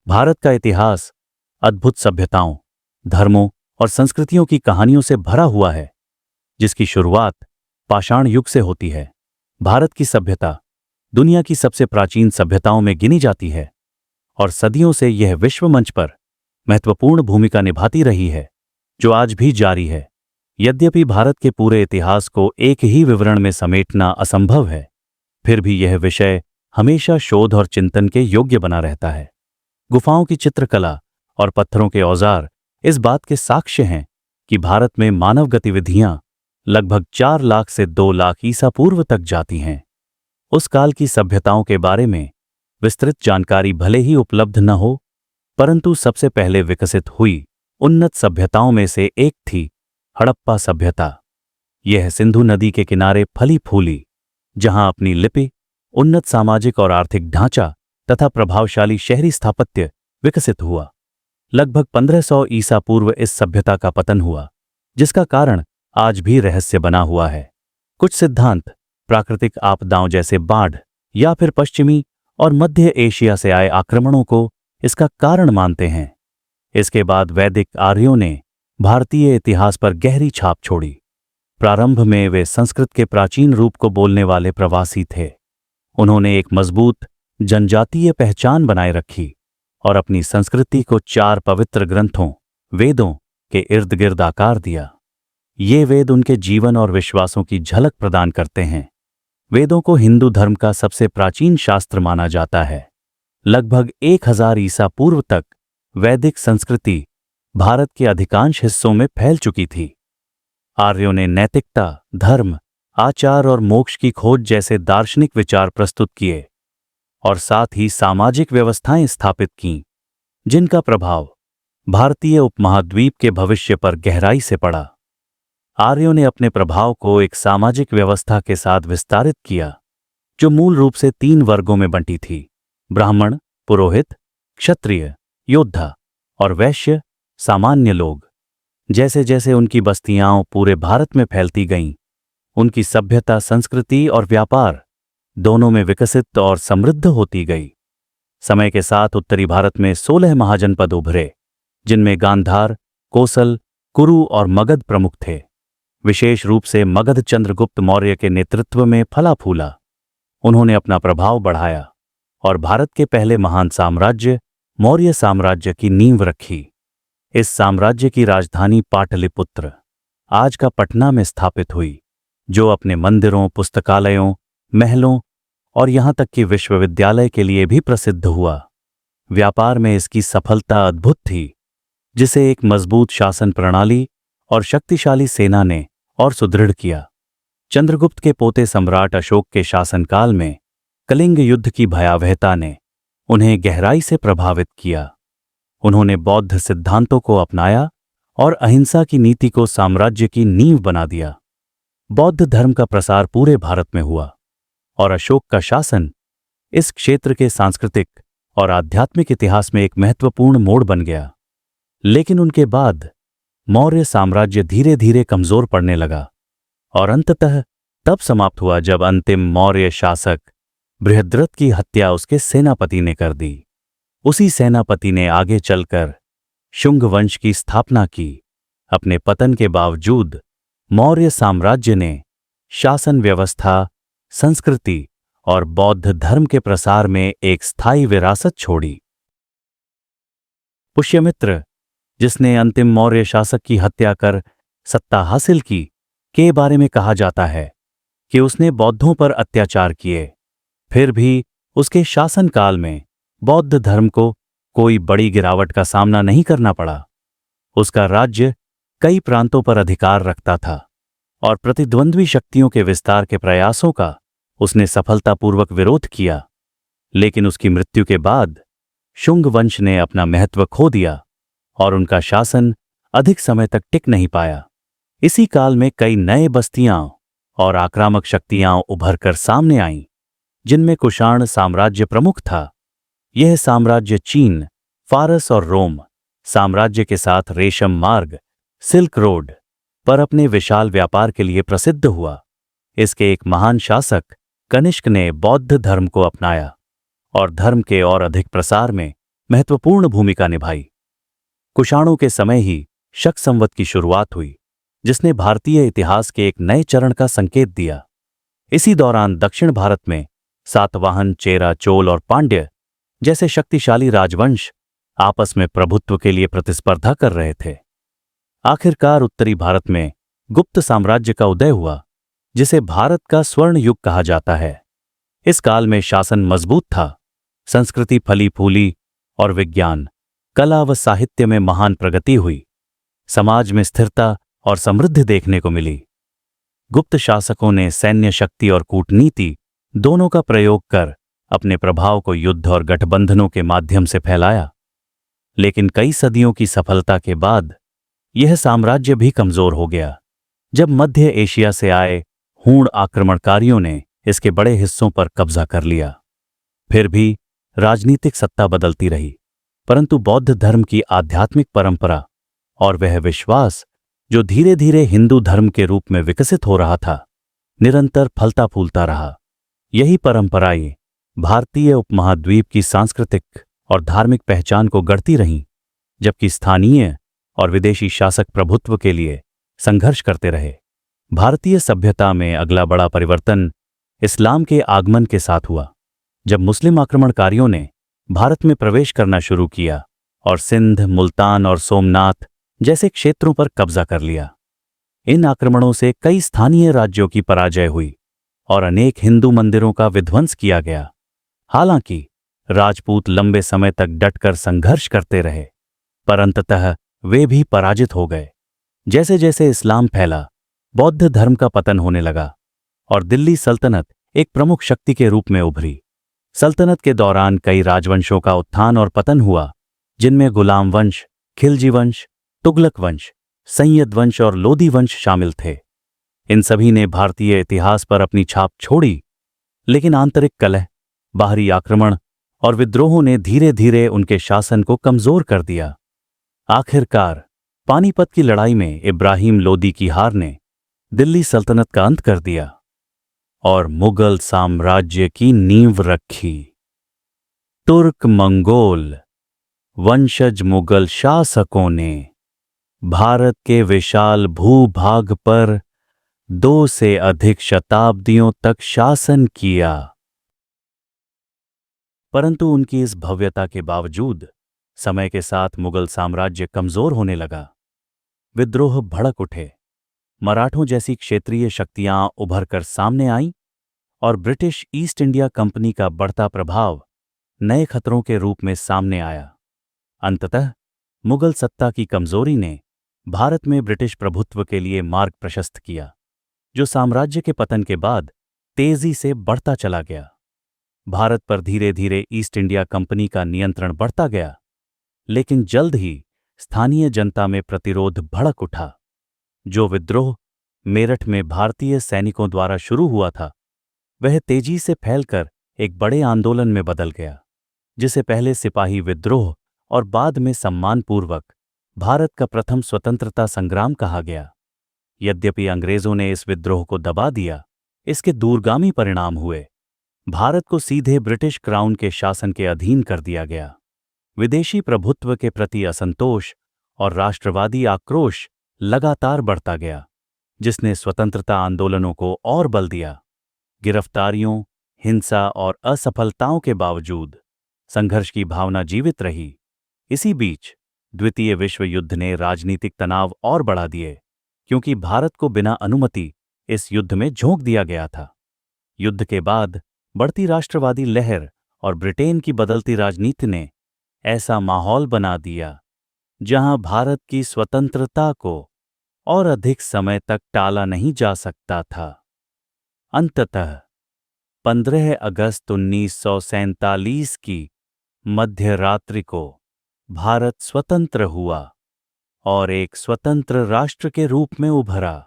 भारत का इतिहास अद्भुत सभ्यताओं, धर्मों और संस्कृतियों की कहानियों से भरा हुआ है, जिसकी शुरुआत पाषाण युग से होती है। भारत की सभ्यता दुनिया की सबसे प्राचीन सभ्यताओं में गिनी जाती है और सदियों से यह विश्व मंच पर महत्वपूर्ण भूमिका निभाती रही है, जो आज भी जारी है। यद्यपि भारत के पूरे इतिहास को एक ही विवरण में समेटना असंभव है, फिर भी यह विषय हमेशा शोध और चिंतन के योग्य बना रहता है। गुफाओं की चित्रकला और पत्थरों के औजार इस बात के साक्ष्य हैं कि भारत में मानव गतिविधियां लगभग 4 लाख से 2 लाख ईसा पूर्व तक जाती हैं। उस काल की सभ्यताओं के बारे में विस्तृत जानकारी भले ही उपलब्ध न हो, परंतु सबसे पहले विकसित हुई उन्नत सभ्यताओं में से एक थी हड़प्पा सभ्यता। यह सिंधु नदी के किनारे फली फूली, जहां अपनी लिपि, उन्नत सामाजिक और आर्थिक ढांचा तथा प्रभावशाली शहरी स्थापत्य विकसित हुआ। लगभग 1500 ईसा पूर्व इस सभ्यता का पतन हुआ, जिसका कारण आज भी रहस्य बना हुआ है। कुछ सिद्धांत प्राकृतिक आपदाओं जैसे बाढ़ या फिर पश्चिमी और मध्य एशिया से आए आक्रमणों को इसका कारण मानते हैं। इसके बाद वैदिक आर्यों ने भारतीय इतिहास पर गहरी छाप छोड़ी। प्रारंभ में वे संस्कृत के प्राचीन रूप को बोलने वाले प्रवासी थे। उन्होंने एक मजबूत जनजातीय पहचान बनाए रखी और अपनी संस्कृति को 4 पवित्र ग्रंथों, वेदों के इर्द गिर्द आकार दिया। ये वेद उनके जीवन और विश्वासों की झलक प्रदान करते हैं। वेदों को हिंदू धर्म का सबसे प्राचीन शास्त्र माना जाता है। लगभग 1000 ईसा पूर्व तक वैदिक संस्कृति भारत के अधिकांश हिस्सों में फैल चुकी थी। आर्यों ने नैतिकता, धर्म, आचार और मोक्ष की खोज जैसे दार्शनिक विचार प्रस्तुत किए और साथ ही सामाजिक व्यवस्थाएं स्थापित कीं, जिनका प्रभाव भारतीय उपमहाद्वीप के भविष्य पर गहराई से पड़ा। आर्यों ने अपने प्रभाव को एक सामाजिक व्यवस्था के साथ विस्तारित किया, जो मूल रूप से 3 वर्गों में बंटी थी: ब्राह्मण, पुरोहित, क्षत्रिय, योद्धा और वैश्य, सामान्य लोग। जैसे जैसे उनकी बस्तियां पूरे भारत में फैलती गईं, उनकी सभ्यता, संस्कृति और व्यापार दोनों में विकसित और समृद्ध होती गई। समय के साथ उत्तरी भारत में 16 महाजनपद उभरे, जिनमें गांधार, कोसल, कुरु और मगध प्रमुख थे। विशेष रूप से मगध चंद्रगुप्त मौर्य के नेतृत्व में फला फूला। उन्होंने अपना प्रभाव बढ़ाया और भारत के पहले महान साम्राज्य मौर्य साम्राज्य की नींव रखी। इस साम्राज्य की राजधानी पाटलिपुत्र आज का पटना में स्थापित हुई, जो अपने मंदिरों, पुस्तकालयों, महलों और यहां तक कि विश्वविद्यालय के लिए भी प्रसिद्ध हुआ। व्यापार में इसकी सफलता अद्भुत थी, जिसे एक मजबूत शासन प्रणाली और शक्तिशाली सेना ने और सुदृढ़ किया। चंद्रगुप्त के पोते सम्राट अशोक के शासनकाल में कलिंग युद्ध की भयावहता ने उन्हें गहराई से प्रभावित किया। उन्होंने बौद्ध सिद्धांतों को अपनाया और अहिंसा की नीति को साम्राज्य की नींव बना दिया। बौद्ध धर्म का प्रसार पूरे भारत में हुआ और अशोक का शासन इस क्षेत्र के सांस्कृतिक और आध्यात्मिक इतिहास में एक महत्वपूर्ण मोड़ बन गया। लेकिन उनके बाद मौर्य साम्राज्य धीरे धीरे कमजोर पड़ने लगा और अंततः तब समाप्त हुआ जब अंतिम मौर्य शासक बृहद्रथ की हत्या उसके सेनापति ने कर दी। उसी सेनापति ने आगे चलकर शुंग वंश की स्थापना की। अपने पतन के बावजूद मौर्य साम्राज्य ने शासन व्यवस्था, संस्कृति और बौद्ध धर्म के प्रसार में एक स्थायी विरासत छोड़ी। पुष्यमित्र, जिसने अंतिम मौर्य शासक की हत्या कर सत्ता हासिल की, के बारे में कहा जाता है कि उसने बौद्धों पर अत्याचार किए। फिर भी उसके शासनकाल में बौद्ध धर्म को कोई बड़ी गिरावट का सामना नहीं करना पड़ा। उसका राज्य कई प्रांतों पर अधिकार रखता था और प्रतिद्वंद्वी शक्तियों के विस्तार के प्रयासों का उसने सफलतापूर्वक विरोध किया। लेकिन उसकी मृत्यु के बाद शुंग वंश ने अपना महत्व खो दिया और उनका शासन अधिक समय तक टिक नहीं पाया। इसी काल में कई नए बस्तियां और आक्रामक शक्तियां उभरकर सामने आईं, जिनमें कुषाण साम्राज्य प्रमुख था। यह साम्राज्य चीन, फारस और रोम साम्राज्य के साथ रेशम मार्ग, सिल्क रोड पर अपने विशाल व्यापार के लिए प्रसिद्ध हुआ। इसके एक महान शासक कनिष्क ने बौद्ध धर्म को अपनाया और धर्म के और अधिक प्रसार में महत्वपूर्ण भूमिका निभाई। कुषाणों के समय ही शक संवत की शुरुआत हुई, जिसने भारतीय इतिहास के एक नए चरण का संकेत दिया। इसी दौरान दक्षिण भारत में सातवाहन, चेरा, चोल और पांड्य जैसे शक्तिशाली राजवंश आपस में प्रभुत्व के लिए प्रतिस्पर्धा कर रहे थे। आखिरकार उत्तरी भारत में गुप्त साम्राज्य का उदय हुआ, जिसे भारत का स्वर्ण युग कहा जाता है। इस काल में शासन मजबूत था, संस्कृति फली फूली और विज्ञान, कला व साहित्य में महान प्रगति हुई। समाज में स्थिरता और समृद्धि देखने को मिली। गुप्त शासकों ने सैन्य शक्ति और कूटनीति दोनों का प्रयोग कर अपने प्रभाव को युद्ध और गठबंधनों के माध्यम से फैलाया। लेकिन कई सदियों की सफलता के बाद यह साम्राज्य भी कमजोर हो गया, जब मध्य एशिया से आए हूण आक्रमणकारियों ने इसके बड़े हिस्सों पर कब्जा कर लिया। फिर भी राजनीतिक सत्ता बदलती रही, परंतु बौद्ध धर्म की आध्यात्मिक परंपरा और वह विश्वास जो धीरे धीरे हिंदू धर्म के रूप में विकसित हो रहा था, निरंतर फलता फूलता रहा। यही परंपराएं भारतीय उपमहाद्वीप की सांस्कृतिक और धार्मिक पहचान को गढ़ती रहीं, जबकि स्थानीय और विदेशी शासक प्रभुत्व के लिए संघर्ष करते रहे। भारतीय सभ्यता में अगला बड़ा परिवर्तन इस्लाम के आगमन के साथ हुआ, जब मुस्लिम आक्रमणकारियों ने भारत में प्रवेश करना शुरू किया और सिंध, मुल्तान और सोमनाथ जैसे क्षेत्रों पर कब्जा कर लिया। इन आक्रमणों से कई स्थानीय राज्यों की पराजय हुई और अनेक हिंदू मंदिरों का विध्वंस किया गया। हालांकि राजपूत लंबे समय तक डटकर संघर्ष करते रहे, पर अंततः वे भी पराजित हो गए। जैसे जैसे इस्लाम फैला, बौद्ध धर्म का पतन होने लगा और दिल्ली सल्तनत एक प्रमुख शक्ति के रूप में उभरी। सल्तनत के दौरान कई राजवंशों का उत्थान और पतन हुआ, जिनमें गुलाम वंश, खिलजी वंश, तुगलक वंश, सैयद वंश और लोदी वंश शामिल थे। इन सभी ने भारतीय इतिहास पर अपनी छाप छोड़ी, लेकिन आंतरिक कलह, बाहरी आक्रमण और विद्रोहों ने धीरे धीरे उनके शासन को कमजोर कर दिया। आखिरकार पानीपत की लड़ाई में इब्राहिम लोदी की हार ने दिल्ली सल्तनत का अंत कर दिया और मुगल साम्राज्य की नींव रखी। तुर्क मंगोल वंशज मुगल शासकों ने भारत के विशाल भूभाग पर 2 से अधिक शताब्दियों तक शासन किया, परंतु उनकी इस भव्यता के बावजूद समय के साथ मुगल साम्राज्य कमजोर होने लगा। विद्रोह भड़क उठे, मराठों जैसी क्षेत्रीय शक्तियां उभर कर सामने आईं और ब्रिटिश ईस्ट इंडिया कंपनी का बढ़ता प्रभाव नए खतरों के रूप में सामने आया। अंततः मुगल सत्ता की कमजोरी ने भारत में ब्रिटिश प्रभुत्व के लिए मार्ग प्रशस्त किया, जो साम्राज्य के पतन के बाद तेजी से बढ़ता चला गया। भारत पर धीरे धीरे ईस्ट इंडिया कंपनी का नियंत्रण बढ़ता गया, लेकिन जल्द ही स्थानीय जनता में प्रतिरोध भड़क उठा। जो विद्रोह मेरठ में भारतीय सैनिकों द्वारा शुरू हुआ था, वह तेजी से फैलकर एक बड़े आंदोलन में बदल गया, जिसे पहले सिपाही विद्रोह और बाद में सम्मानपूर्वक भारत का प्रथम स्वतंत्रता संग्राम कहा गया। यद्यपि अंग्रेजों ने इस विद्रोह को दबा दिया, इसके दूरगामी परिणाम हुए। भारत को सीधे ब्रिटिश क्राउन के शासन के अधीन कर दिया गया। विदेशी प्रभुत्व के प्रति असंतोष और राष्ट्रवादी आक्रोश लगातार बढ़ता गया, जिसने स्वतंत्रता आंदोलनों को और बल दिया। गिरफ्तारियों, हिंसा और असफलताओं के बावजूद संघर्ष की भावना जीवित रही। इसी बीच द्वितीय विश्व युद्ध ने राजनीतिक तनाव और बढ़ा दिए, क्योंकि भारत को बिना अनुमति इस युद्ध में झोंक दिया गया था। युद्ध के बाद बढ़ती राष्ट्रवादी लहर और ब्रिटेन की बदलती राजनीति ने ऐसा माहौल बना दिया जहां भारत की स्वतंत्रता को और अधिक समय तक टाला नहीं जा सकता था। अंततः 15 अगस्त 1947 की मध्य रात्रि को भारत स्वतंत्र हुआ और एक स्वतंत्र राष्ट्र के रूप में उभरा।